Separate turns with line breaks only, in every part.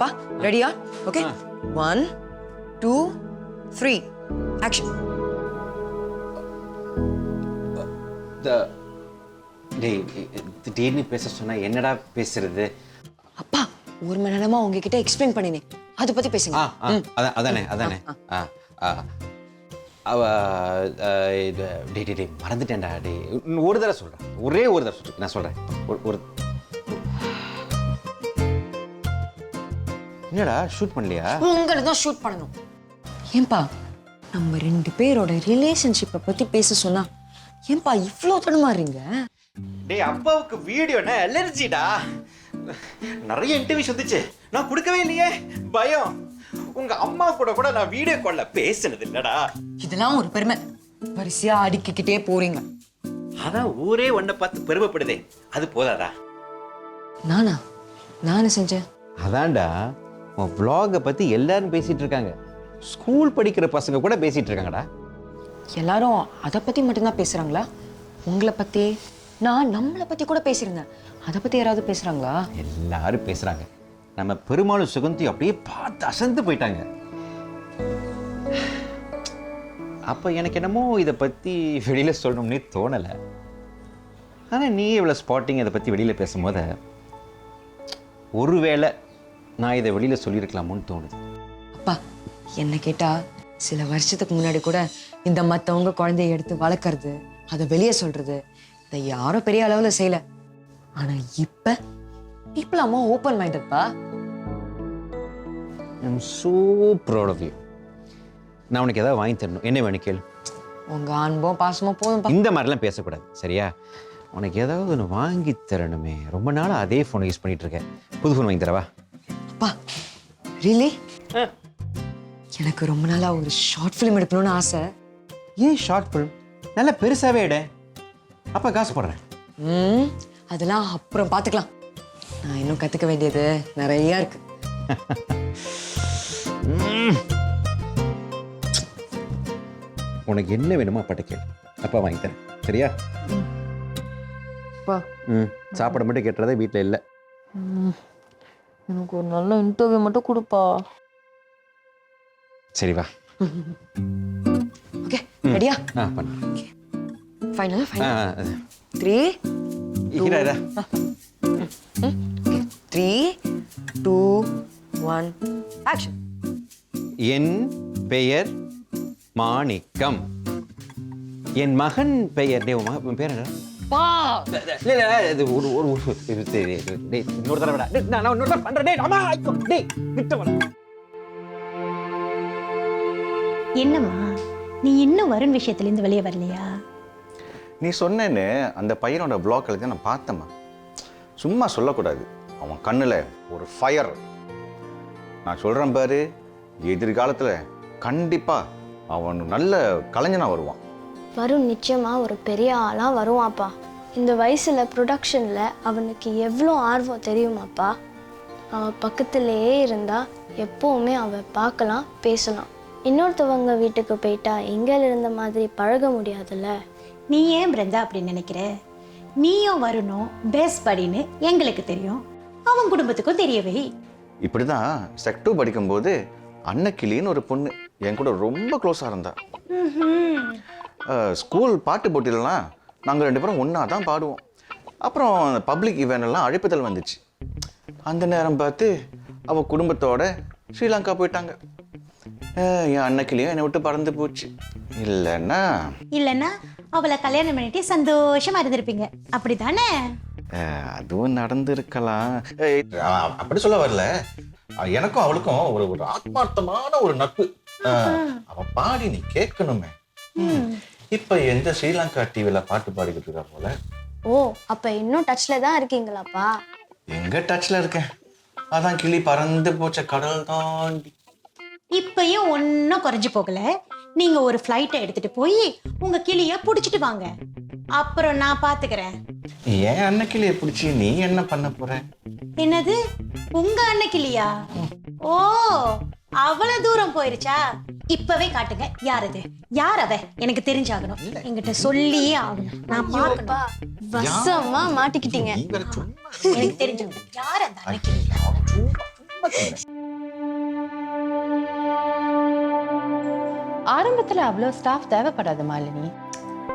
அப்பா ரெடியா? Okay 1 2 3 action.
திடீர்னு பேச சொன்னா என்னடா பேசுறது?
அப்பா ஒரு மணி நேரமா உங்ககிட்ட எக்ஸ்பிளைன் பண்ணினேன், அதை பத்தி பேசுங்க.
அதானே அவ மறந்துட்டேன்டா. ஒரு தடவை சொல்றேன், ஒரே ஒரு தடவை சொல்றேன், நான் சொல்றேன். ஒரு என்னடா ஷூட் பண்ணலையா?
உங்களை தான் ஷூட் பண்ணணும். ஏன்பா நம்ம 2 பேரோட ரிலேஷன்ஷிப்பை பத்தி பேச சொன்னா ஏன்பா இவ்வளோ தடுமாறுறீங்க?
அப்பாவுக்கு வீடியோனா அலர்ஜிடா. நிறைய இன்டர்வியூஸ் வந்துச்சு, நான் கொடுக்கவே இல்லையே, பயம். உங்க அம்மா கூட நான் வீடியோ கால்ல பேசினது இல்லடா.
இதெல்லாம் ஒரு பெருமை, வரிசையா அடிக்கிட்டே போறீங்க.
அதான் ஊரே ஒன்ன பார்த்து பெருமைப்படுதே, அது போதாதா?
நானே செஞ்சேன்.
அதான்டா உன் vlog-அ பத்தி எல்லாரும் பேசிட்டு இருக்காங்க. ஸ்கூல் படிக்கிற பசங்க கூட பேசிட்டு இருக்காங்கடா.
எல்லாரும் அதை பத்தி மட்டும்தான் பேசுறாங்களா? உங்களை பத்தி, நான் நம்மளை பத்தி கூட பேசியிருந்தேன், அதை பத்தி யாராவது பேசுறாங்களா?
எல்லாரும் பேசுறாங்க. நம்ம பெருமாளும் சுகந்தி அப்படியே பார்த்து அசந்து போயிட்டாங்க. அப்ப எனக்கு என்னமோ இதை பத்தி வெளியில சொல்லணும்னே தோணலை. ஆனா நீ இவ்வளவு ஸ்பாட்டிங் இதை பத்தி வெளியில பேசும்போது ஒருவேளை நான் இதை வெளியில சொல்லியிருக்கலாமோன்னு தோணுது.
அப்பா என்ன கேட்டா சில வருஷத்துக்கு முன்னாடி கூட இந்த மற்றவங்க குழந்தைய எடுத்து வளர்க்கறது, அதை வெளியே சொல்றது, இதை யாரும் பெரிய அளவுல செய்யல. ஆனா இப்ப அம்மா ஓப்பன் மைண்டட்பா.
I'm so proud of you. நான் உனக்கு ஏதாவது வாங்கி தரணும், என்ன வேணும் கேளு.
உங்க அன்பும் பாசமும் போதும்.
இந்த மாதிரிலாம் பேசக்கூடாது சரியா? உனக்கு ஏதாவது ஒன்று வாங்கி தரணுமே, ரொம்ப நாள் அதே ஃபோனை யூஸ் பண்ணிட்டு இருக்கேன், புது ஃபோன் வாங்கி தரவா?
அப்பா ரியலி? எனக்கு ரொம்ப நாளா ஒரு ஷார்ட் ஃபிலிம் எடுக்கணும்னு ஆசை.
ஏன் ஷார்ட் ஃபிலிம்? நல்லா பெருசாவே எடு, அப்ப காசு போடுறேன்.
அதெல்லாம் அப்புறம் பார்த்துக்கலாம். நான் இன்னும் கத்துக்க வேண்டியது நிறைய இருக்கு.
உனக்கு என்ன வேணுமோ அப்பாட்ட கேளு, அப்பா வாங்கி தரேன் சரியா? சாப்பிட மட்டும் கேட்டுறதே வீட்டில் இல்லை.
எனக்கு ஒரு நல்ல இன்டர்வியூ மட்டும் கொடுப்பா.
சரி வா.
ஓகே ரெடியா?
பண்ணு.
ஃபைனல் 3
இரா
3 2 1 ஆக்ஷன்.
என் பெயர் மாணிக்கம். என் மகன் பெயர் உன் பேர் என்ன?
பா
இன்னொரு தடவை பண்றேன்.
என்னம்மா நீ இன்னும் வருண் விஷயத்துலேருந்து வெளியே வரலையா?
நீ சொன்னேன்னு அந்த பையனோட vlog-ல நான் பார்த்தேம்மா. சும்மா சொல்லக்கூடாது, அவன் கண்ணில் ஒரு ஃபயர். நான் சொல்கிறேன் பாரு, எதிர்காலத்தில் கண்டிப்பாக அவன் நல்ல கலைஞனாக வருவான்.
வருண் நிச்சயமா ஒரு பெரிய ஆளாக வருவான்ப்பா. இந்த வயசில் ப்ரொடக்ஷனில் அவனுக்கு எவ்வளோ ஆர்வம் தெரியுமாப்பா. அவன் பக்கத்திலேயே இருந்தால் எப்போவுமே அவன் பார்க்கலாம், பேசலாம். இன்னொருத்தவங்க வீட்டுக்கு போயிட்டா எங்கே இருந்த மாதிரி பழக முடியாதுல்ல.
நீ ஏன் பிருந்தா அப்படி நினைக்கிற? நீயும் வரணும் பெஸ்ட் படின்னு எங்களுக்கு தெரியும், அவன் குடும்பத்துக்கும் தெரியவே.
இப்படி தான் செக் 2 படிக்கும்போது அன்னக்கிளின்னு ஒரு பொண்ணு என் கூட ரொம்ப க்ளோஸாக இருந்தா. ஸ்கூல் பாட்டு போட்டியிலலாம் நாங்கள் 2 பேரும் ஒன்றா தான் பாடுவோம். அப்புறம் பப்ளிக் ஈவெண்ட்லாம் அழைப்புதல் வந்துச்சு. அந்த நேரம் பார்த்து அவள் குடும்பத்தோட ஸ்ரீலங்கா போயிட்டாங்க. என் அன்னக்கிளியும் என்னை விட்டு பறந்து போச்சு. இல்லைன்னா
அவளை கல்யாணம் பண்ணிட்டு சந்தோஷமா இருந்திருப்பீங்க, அப்படித்தானே?
அதுவும் நடந்திருக்கலாம். அப்படி சொல்ல வரல, எனக்கும் அவளுக்கும் ஒரு ஆத்மார்த்தமான ஒரு நட்பு. அவ பாடி நீ கேட்கணுமே. இப்ப எந்த ஸ்ரீலங்கா டிவில பாட்டு பாடிக்கிட்டு இருக்கா போல.
ஓ, அப்ப இன்னும் டச்ல தான் இருக்கீங்களாப்பா?
எங்க டச்ல இருக்கேன், அதான் கிளி பறந்து போச்ச கடல் தாண்டி.
இப்பயும் ஒன்னும் குறைஞ்சு போகல. நீங்க ஒரு ஃப்ளைட்டை எடுத்துட்டு போய் உங்க கிளிய புடிச்சிட்டு வாங்க, அப்புறம் நான் பாத்துக்கிறேன்.
ஏன் அன்னக்கிளிய பிடிச்சி நீ என்ன பண்ண போற?
என்னது, உங்க அன்னக்கிளியா? ஓ, அவ்வளவு தூரம் போயிருச்சா? இப்பவே காட்டுங்க, யார் அது, யார் அவ, எனக்கு தெரிஞ்சாகணும். என்கிட்ட சொல்லியே ஆகணும், நான் பார்க்கணும்.
வசமா மாட்டிக்கிட்டீங்க.
எனக்கு தெரிஞ்சாகணும் யார் அந்த அன்னக்கிளி.
ஆரம்பத்துல அவ்வளோ ஸ்டாஃப் தேவைப்படாது மாலினி.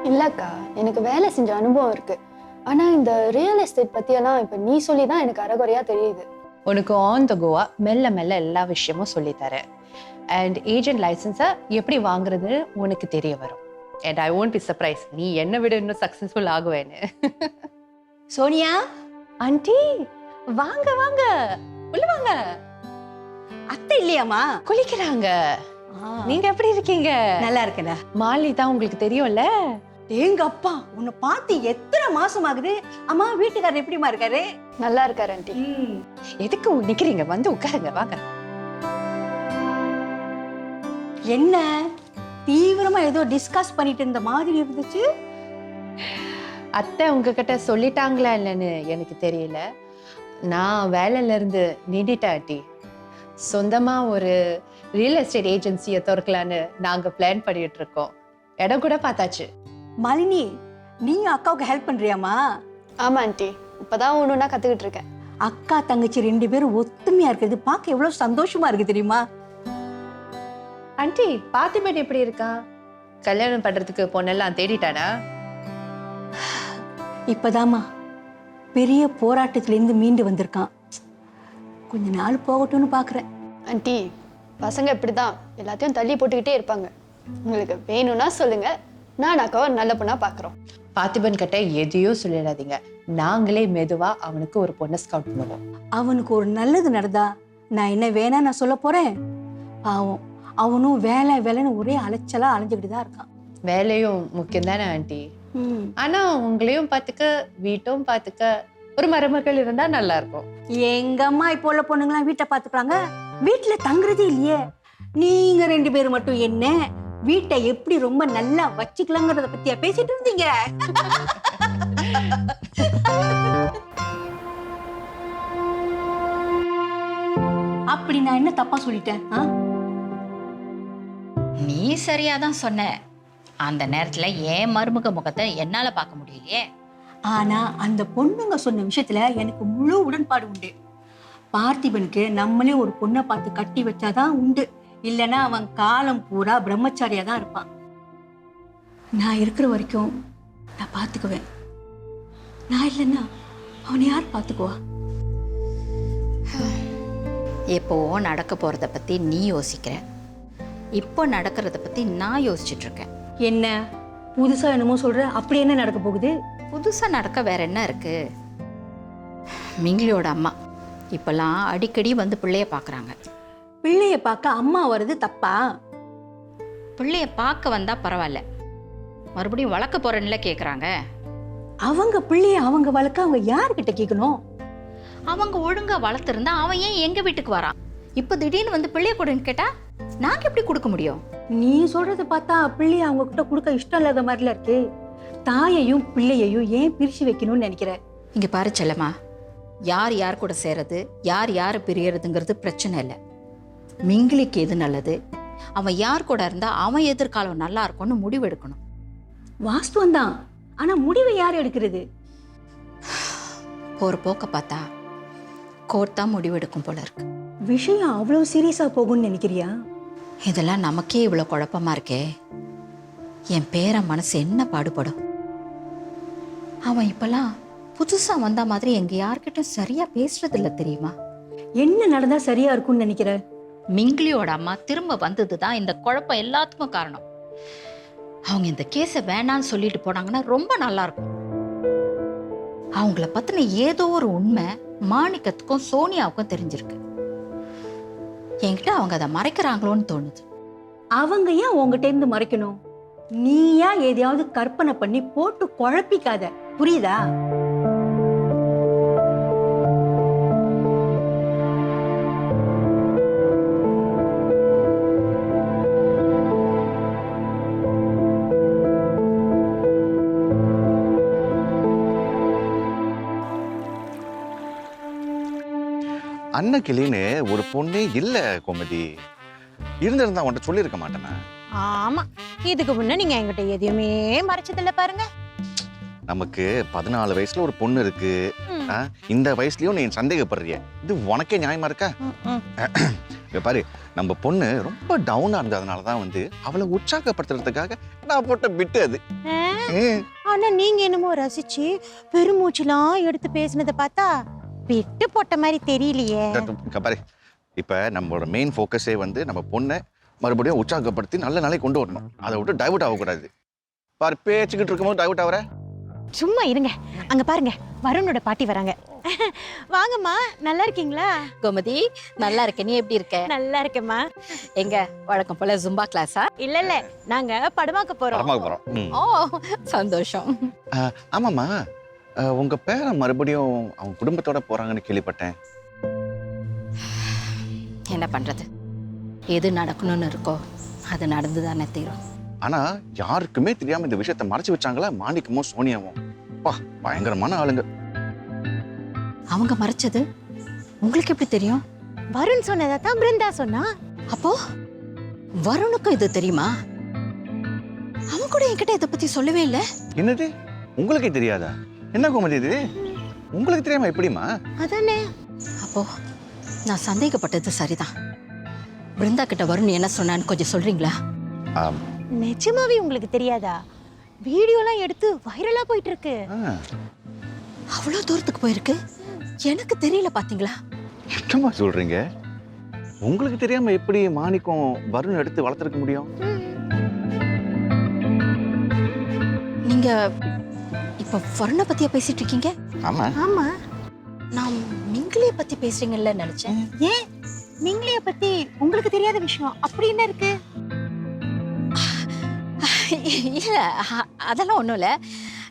இல்லக்கா, எனக்கு வேலை செஞ்ச அனுபவம் இருக்கு. ஆனா இந்த ரியல் எஸ்டேட் பத்தியெல்லாம் இப்ப நீ சொல்லி தான் எனக்கு அரைகுறையா தெரியுது.
உனக்கு ஆன் த கோவா மெல்ல மெல்ல எல்லா விஷயமும் சொல்லித்தரேன். அண்ட் ஏஜென்ட் லைசன்ஸை எப்படி வாங்குறது உனக்கு தெரிய வரும். And I won't be surprise, நீ என்னை விட இன்னும் சக்ஸஸ்ஃபுல் ஆகுவேன்னு.
சோனியா,
ஆண்டி வாங்க வாங்க, உள்ள வாங்க.
அத்தை இல்லையாமா?
குளிக்கிறாங்க. நீங்க எப்படி இருக்கீங்க?
நல்லா இருக்கேன்டா.
மாலினி தான் உங்களுக்கு தெரியும்ல.
எங்க அப்பா உன்னை பார்த்து எத்தனை மாசம் ஆகுது? அம்மா வீட்டுக்காரர் எப்படிமா இருக்காரு?
நல்லா இருக்காரு ஆண்டி.
எதுக்கு நிக்கிறீங்க? வந்து உட்காருங்க, வாங்க.
என்ன தீவிரமா ஏதோ டிஸ்கஸ் பண்ணிட்டு இருந்த மாதிரி இருந்துச்சு.
அத்தை உங்ககிட்ட சொல்லிட்டாங்களா இல்லைன்னு எனக்கு தெரியல. நான் வேலையில இருந்து நீடிட்டேன் ஆண்டி. சொந்தமா ஒரு ரியல் எஸ்டேட் ஏஜென்சியை திறக்கலான்னு நாங்க பிளான் பண்ணிட்டு இருக்கோம். இடம் கூட பார்த்தாச்சு.
மாலினி, நீ அக்காவுக்கு ஹெல்ப் பண்றியாமா?
ஆமா ஆண்டி, இப்பதான் ஒண்ணுன்னா கத்துக்கிட்டு இருக்கேன்.
அக்கா தங்கச்சி 2 பேரும் ஒத்துமையா இருக்கிறது பார்க்க எவ்வளவு சந்தோஷமா இருக்கு தெரியுமா?
ஆண்டி பார்த்திபன் எப்படி இருக்கான்? கல்யாணம் பண்றதுக்கு பொண்ணெல்லாம் தேடிட்டானா?
இப்பதாமா பெரிய போராட்டத்திலேருந்து மீண்டு வந்திருக்கான். கொஞ்ச நாள் போகட்டும்னு பாக்குறேன்.
ஆண்டி, பசங்க இப்படிதான் எல்லாத்தையும் தள்ளி போட்டுக்கிட்டே இருப்பாங்க. உங்களுக்கு வேணும்னா சொல்லுங்க, நான் அக்காவை நல்ல பொண்ணா பாக்குறோம்.
பார்த்திபன் கிட்ட எதையும் சொல்லிடாதீங்க. நாங்களே மெதுவா அவனுக்கு ஒரு பொண்ணை ஸ்கவுட் பண்ணுவோம்.
அவனுக்கு ஒரு நல்லது நடந்தா நான் என்ன வேணா நான் சொல்ல போறேன்? பாவம், அவனும் வேலை வேலைன்னு ஒரே அலைச்சலா அலைஞ்சுக்கிட்டு தான் இருக்கான்.
வேலையும் முக்கியம் தானே ஆண்டி. ஆனா உங்களையும் பார்த்துக்க வீட்டும் பார்த்துக்க ஒரு மருமகள் இருந்தா நல்லா இருக்கும்.
எங்க அம்மா இப்போ உள்ள பொண்ணுங்களாம் வீட்டை பாத்துக்கிறாங்க, வீட்டுல தங்குறதே இல்லையே. நீங்க 2 பேரும் மட்டும் என்ன வீட்டை எப்படி ரொம்ப நல்லா வச்சுக்கலாங்கிறத பத்தியா பேசிட்டு இருந்தீங்க? அப்படி நான் என்ன தப்பா சொல்லிட்டேன்?
நீ சரியாதான் சொன்ன. அந்த நேரத்துல ஏன் மருமக முகத்தை என்னால பார்க்க முடியலையே.
ஆனா அந்த பொண்ணுங்க சொன்ன விஷயத்துல எனக்கு முழு உடன்பாடு உண்டு. பார்த்திபனுக்கு நம்மளே ஒரு பொண்ணை பார்த்து கட்டி வச்சாதான் உண்டு, இல்லைன்னா அவன் காலம் பூரா பிரம்மச்சாரியா தான் இருப்பான். நான் இருக்கிற வரைக்கும் நான் பார்த்துக்குவேன். நான் இல்லைன்னா அவனை யார் பார்த்துக்குவா?
எப்போவோ நடக்க போறத பத்தி நீ யோசிக்கிற, இப்போ நடக்கிறத பத்தி நான் யோசிச்சுட்டு இருக்கேன்.
என்ன புதுசா என்னமோ சொல்ற? அப்படி என்ன நடக்க போகுது?
புதுசா நடக்க வேற என்ன இருக்கு? மிங்கிலியோட அம்மா இப்பெல்லாம் அடிக்கடி வந்து பிள்ளைய பாக்குறாங்க.
பிள்ளைய பார்க்க அம்மா வர்றது தப்பா?
பிள்ளைய பார்க்க வந்தா பரவாயில்ல, மறுபடியும் வளர்க்க போறேன்ல கேக்குறாங்க.
அவங்க பிள்ளைய அவங்க வளர்க்க அவங்க யாருக்கிட்ட கேட்கணும்?
அவங்க ஒழுங்கா வளர்த்திருந்தா அவன் ஏன் எங்க வீட்டுக்கு வரான்? இப்ப திடீர்னு வந்து பிள்ளைய கொடுன்னு கேட்டா நாங்க எப்படி கொடுக்க முடியும்?
நீ சொல்றத பார்த்தா பிள்ளைய அவங்க கிட்ட கொடுக்க இஷ்டம் இல்லாத மாதிரில இருக்கு. தாயையும் பிள்ளையையும் ஏன் பிரிச்சு வைக்கணும்னு நினைக்கிற?
இங்க பாரு செல்லம்மா, யார் யார் கூட சேரது, யார் யாரை பிரியறதுங்கிறது பிரச்சனை இல்லை. மிங்கிலிக்கு எது நல்லது, அவன் யார் கூட இருந்தா அவன் எதிர்காலம் நல்லா இருக்கும்னு முடிவு எடுக்கணும்.
வாஸ்தவம் தான், ஆனா முடிவை யார் எடுக்கிறது?
ஒரு போக்க பார்த்தா கோர்ட் தான் முடிவு எடுக்கும் போல இருக்கு.
விஷயம் அவ்வளவு சீரியஸா போகும்னு நினைக்கிறியா?
இதெல்லாம் நமக்கே இவ்வளவு குழப்பமா இருக்கே. என் பேரன் மனசு என்ன பாடுபடும்? அவன் இப்பெல்லாம் புதுசா வந்த மாதிரி எங்க யார்கிட்டும் சரியா பேசுறது இல்ல தெரியுமா?
என்ன நடந்தா சரியா இருக்கும்னு நினைக்கிற?
மிங்கிலியோட அம்மா திரும்ப வந்ததுதான் இந்த குழப்பம் எல்லாத்துக்கும் காரணம். அவங்க இந்த கேஸை வேணான்னு சொல்லிட்டு போனாங்கன்னா ரொம்ப நல்லா இருக்கும். அவங்கள பத்தின ஏதோ ஒரு உண்மை மாணிக்கத்துக்கும் சோனியாவுக்கும் தெரிஞ்சிருக்கு. என்கிட்ட அவங்க அதை மறைக்கிறாங்களோன்னு தோணுது.
அவங்க ஏன் உங்ககிட்ட இருந்து மறைக்கணும்? நீயா எதையாவது கற்பனை பண்ணி போட்டு குழப்பிக்காத, புரியுதா?
அன்னக்கிளின்னு ஒரு பொண்ணே இல்ல கோமதி. இருந்திருந்தா உன்கிட்ட சொல்லியிருக்க மாட்டேனா?
ஆமா, இதுக்கு முன்ன நீங்க என்கிட்ட எதையுமே மறைச்சதில்ல பாருங்க.
நமக்கு 14 வயசுல ஒரு பொண்ணு இருக்கு. இந்த வயசுலயும் நீ சந்தேகப்படுறிய, இது உனக்கே நியாயமா இருக்கா? இங்க பாரு, நம்ம பொண்ணு ரொம்ப டவுனா இருந்ததுனால தான் வந்து அவளை உற்சாகப்படுத்துறதுக்காக நான் போட்ட பிட்டு அது.
ஆனா நீங்க என்னமோ ரசிச்சு பெருமூச்சுலாம் எடுத்து பேசினதை பார்த்தா விட்டு போட்ட மாதிரி தெரியலையே.
இங்க பாரு, இப்ப நம்மளோட மெயின் ஃபோக்கஸே வந்து நம்ம பொண்ணை மறுபடியும் உற்சாகப்படுத்தி நல்ல நாளைக்கு கொண்டு வரணும். அதை விட்டு டைவர்ட் ஆகக்கூடாது. பாரு, பேச்சுக்கிட்டு இருக்கும்போது டைவர்ட் ஆகுற.
சும்மா இருங்க, அங்க பாருங்க வருணோட பாட்டி வராங்க. வாங்கம்மா, நல்லா இருக்கீங்களா?
கோமதி நல்லா இருக்க, நீ எப்படி இருக்க?
நல்லா இருக்கேம்மா.
எங்க வழக்கம் போல ஜும்பா கிளாஸா?
இல்ல நாங்க படமாக்க போறோம்.
படமாக்க போறோம்.
ஓ சந்தோஷம்.
ஆமாம்மா, உங்க பேரன் மறுபடியும் அவங்க குடும்பத்தோட போறாங்கன்னு கேள்விப்பட்டேன்.
என்ன பண்றது, எது நடக்கணும்னு இருக்கோ அது நடந்துதானே தீரும்.
ஆனா யாருக்குமே தெரியாம இந்த விஷயத்தை மறைச்சு வச்சாங்களா மாணிக்கமும் சோனியாவும். பா, பயங்கரமான ஆளுங்க.
அவங்க மறைச்சது உங்களுக்கு எப்படி தெரியும்?
வருண் சொன்னதை தான் பிருந்தா சொன்னா.
அப்போ வருணுக்கும் இது தெரியுமா? அவன் கூட என்கிட்ட இதை பத்தி சொல்லவே இல்லை.
என்னது, உங்களுக்கே தெரியாதா? என்ன கோமதி இது, உங்களுக்கு தெரியாம எப்படிமா?
அதானே.
அப்போ நான் சந்தேகப்பட்டது சரிதான். பிருந்தா கிட்ட வருண் என்ன சொன்னான்னு கொஞ்சம் சொல்றீங்களா?
நிஜமாவே உங்களுக்கு தெரியாதா? வீடியோலாம் எடுத்து வைரலா போயிட்டு இருக்கு.
அவ்வளவு தூரத்துக்கு போயிருக்கு, எனக்கு தெரியல. பாத்தீங்களா?
என்னமா சொல்றீங்க? உங்களுக்கு தெரியாம எப்படி மாணிக்கம் வருண் எடுத்து வளர்த்துருக்க முடியும்?
நீங்க இப்ப வருணை பத்தியா பேசிட்டு இருக்கீங்க?
ஆமா.
ஆமா,
நான் மிங்கிலிய பத்தி பேசுறீங்கல்ல நினைச்சேன்.
ஏன் மிங்கிலிய பத்தி உங்களுக்கு தெரியாத விஷயம் அப்படி என்ன இருக்கு?
இல்ல, அதெல்லாம் ஒண்ணும் இல்ல.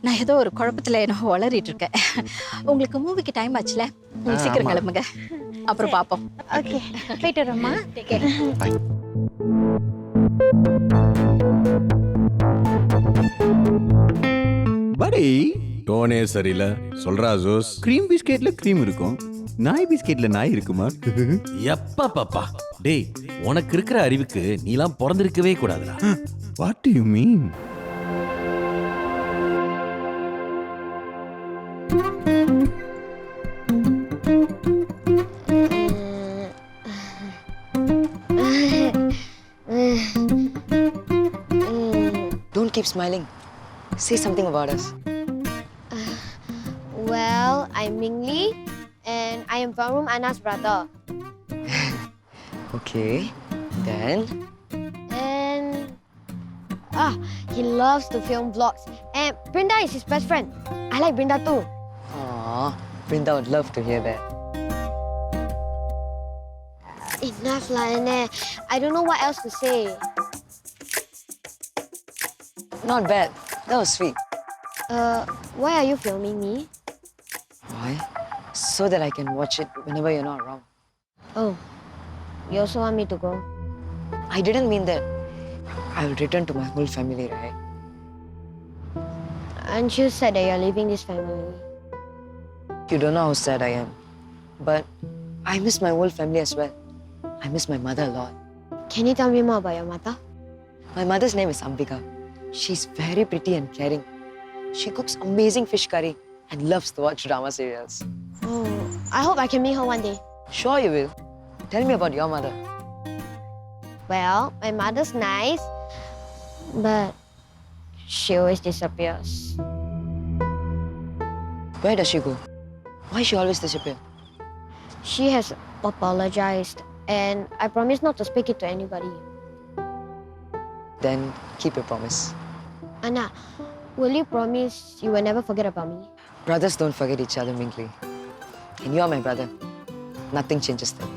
நான் ஏதோ ஒரு குழப்பத்துல என்ன வளரிட்டு இருக்கேன். உங்களுக்கு மூவிக்கு டைம் ஆச்சுல, சீக்கிரம் கிளம்புங்க, அப்புறம் பாப்போம்.
ஓகே, போயிட்டு வரோம்மா.
படி டோனே சரியில்லை சொல்றா ஜோஸ்.
கிரீம் பிஸ்கெட்ல கிரீம் இருக்கும், நாய் பிஸ்கெட்ல நாய் இருக்குமா?
எப்பா பாப்பா, டேய் உனக்கு இருக்கிற அறிவுக்கு நீலாம் பிறந்திருக்கவே கூடாதுடா.
What do you mean?
Don't keep smiling. Say something about us.
Well, I'm Mingli, and I am Varun Anna's brother.
Okay. Then.
And he loves to film vlogs. And Brinda is his best friend. I like Brinda too.
Aww, Brinda would love to hear that.
Enough lah, Anna. I don't know what else to say.
Not bad. That was sweet.
Why are you filming me?
Why? So that I can watch it whenever you're not around.
Oh, you also want me to go?
I didn't mean that. I will return to my whole family, right?
Aren't you sad that you're leaving this family?
You don't know how sad I am. But I miss my whole family as well. I miss my mother a lot.
Can you tell me more about your mother?
My mother's name is Ambika. She's very pretty and caring. She cooks amazing fish curry and loves to watch drama serials.
Oh, I hope I can meet her one day.
Sure you will. Tell me about your mother.
Well, my mother's nice, but she always disappears.
Where does she go? Why she always disappear?
She has apologized, and I promise not to speak it to anybody.
Then keep your promise.
Anna, will you promise you will never forget about me?
Brothers don't forget each other, Mingli. And you are my brother. Nothing changes them.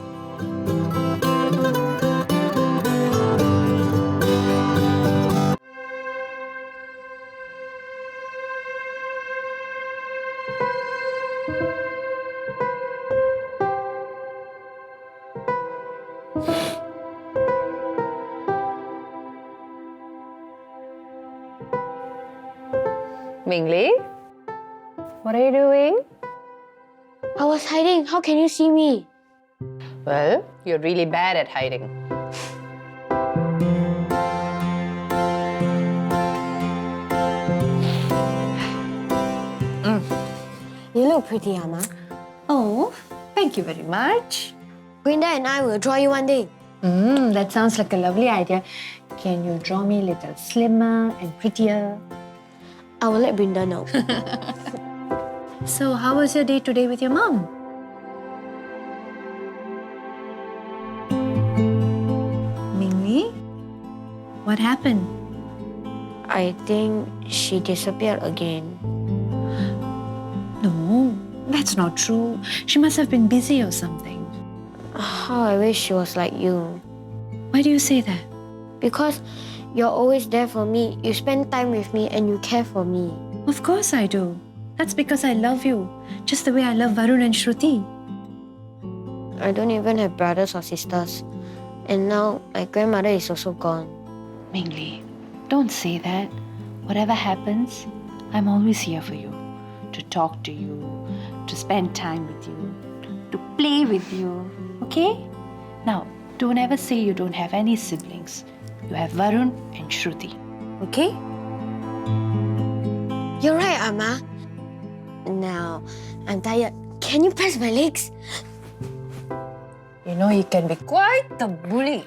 Mingli, what are you doing?
I was hiding. How can you see me?
Well, you're really bad at hiding.
You look pretty, Amma.
Oh, thank you very much.
Grinda and I will draw you one day.
That sounds like a lovely idea. Can you draw me a little slimmer and prettier?
I will let Brinda know.
So, how was your day today with your mom? Mingli? What happened?
I think she disappeared again.
No, that's not true. She must have been busy or something.
How I wish she was like you.
Why do you say that?
Because you're always there for me. You spend time with me and you care for me.
Of course I do. That's because I love you, just the way I love Varun and Shruti.
I don't even have brothers or sisters. And now my grandmother is also gone.
Mingli, don't say that. Whatever happens, I'm always here for you. To talk to you, to spend time with you, to play with you. Okay? Now, don't ever say you don't have any siblings. You have Varun and Shruti. Okay?
You're right, Amma. Now, I'm tired. Can you press my legs?
You know, you can be quite the bully.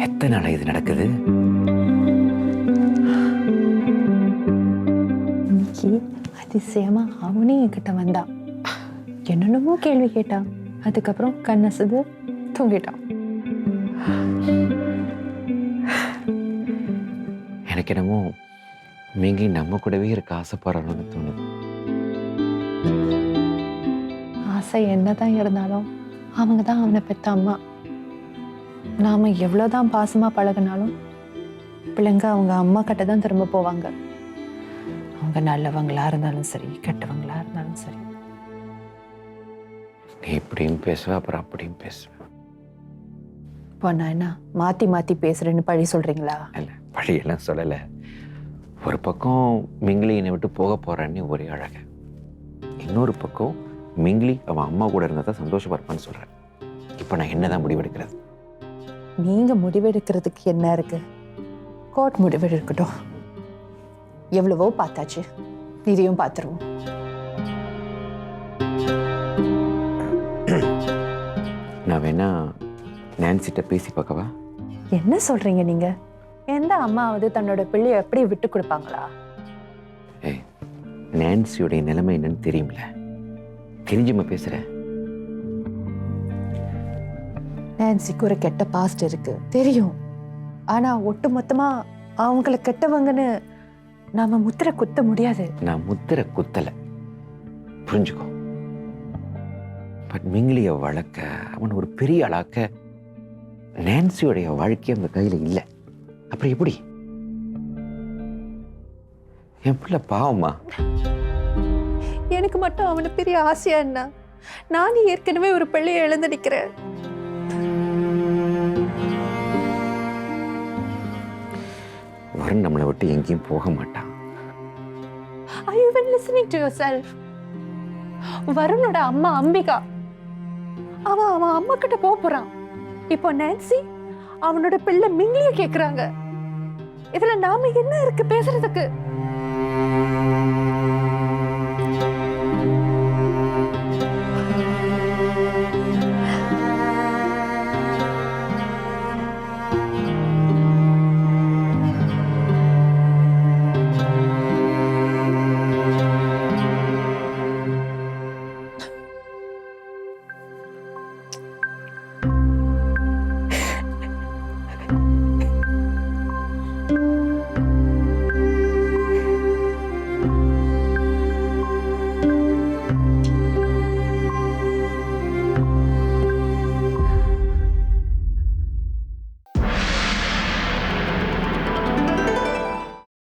எத்தனை நாள் இது நடக்குது?
இன்னைக்கு அதிசயமா அவனே என்கிட்ட வந்தான். என்னென்னமோ கேள்வி கேட்டான். அதுக்கப்புறம் கண்ணசது தூங்கிட்டான்.
எனக்கு என்னமோ மிங்கி நம்ம கூடவே இருக்க ஆசைப்படுறோம்னு தோணுது.
ஆசை என்னதான் இருந்தாலும் அவங்க தான் அவனை பெத்த அம்மா. நாம எவ்வளோதான் பாசமா பழகினாலும் பிள்ளைங்க அவங்க அம்மா கிட்ட தான் திரும்ப போவாங்க. அவங்க நல்லவங்களா இருந்தாலும் சரி, கெட்டவங்களா இருந்தாலும் சரி.
நீ இப்படியும் பேசுவ, அப்புறம் அப்படியும் பேசுவ.
இப்போ நான் என்ன மாத்தி மாத்தி பேசுறேன்னு பழி சொல்றீங்களா?
இல்லை, பழியெல்லாம் சொல்லலை. ஒரு பக்கம் மிங்கிலி என்னை விட்டு போக போறான்னு ஒரே அழக, இன்னொரு பக்கம் மிங்கிலி அவன் அம்மா கூட இருந்தால் தான் சந்தோஷமா இருப்பான்னு சொல்றேன். இப்போ நான் என்னதான் முடிவெடுக்கிறது?
நீங்க முடிவெடுக்கிறதுக்கு என்ன இருக்கு? கோர்ட் முடிவெடுக்கட்டும். எவ்வளவோ பார்த்தாச்சு, இதையும் பார்த்துருவோம்.
நான் வேணா நான்சிட்ட பேசி பார்க்கவா?
என்ன சொல்றீங்க நீங்க? எந்த அம்மாவது தன்னோட பிள்ளைய எப்படி விட்டு கொடுப்பாங்களா?
ஏய், நான்சியோடைய நிலைமை என்னன்னு தெரியும்ல, தெரிஞ்சுமா பேசுற?
நான்சிக்கு ஒரு கெட்ட பாஸ்ட் இருக்கு தெரியும். ஆனா ஒட்டு மொத்தமா அவங்கள கெட்டவங்கன்னு நாம முத்திரை குத்த முடியாது.
நான் முத்திரை குத்தலை, புரிஞ்சுக்கோ. பட் மிங்கிலிய வளர்க்க, அவன் ஒரு பெரிய ஆளாக்க நான்சியோடைய வாழ்க்கை அந்த கையில இல்லை. அப்புறம் எப்படி? என் பிள்ளை பாவமா.
எனக்கு மட்டும் அவனை பெரிய ஆசையா என்ன? நானும் ஏற்கனவே ஒரு பிள்ளைய இழந்து நிக்கிறேன்.
வருண் நம்மளை விட்டு எங்கேயும் போக மாட்டான்.
Are you even listening to yourself? வருணோட அம்மா அம்பிகா, அவன் அம்மா கிட்ட போறான். இப்போ நான்சி அவனோட பிள்ளை மிங்கிலிய கேக்குறாங்க. இதுல நாம என்ன இருக்கு பேசுறதுக்கு?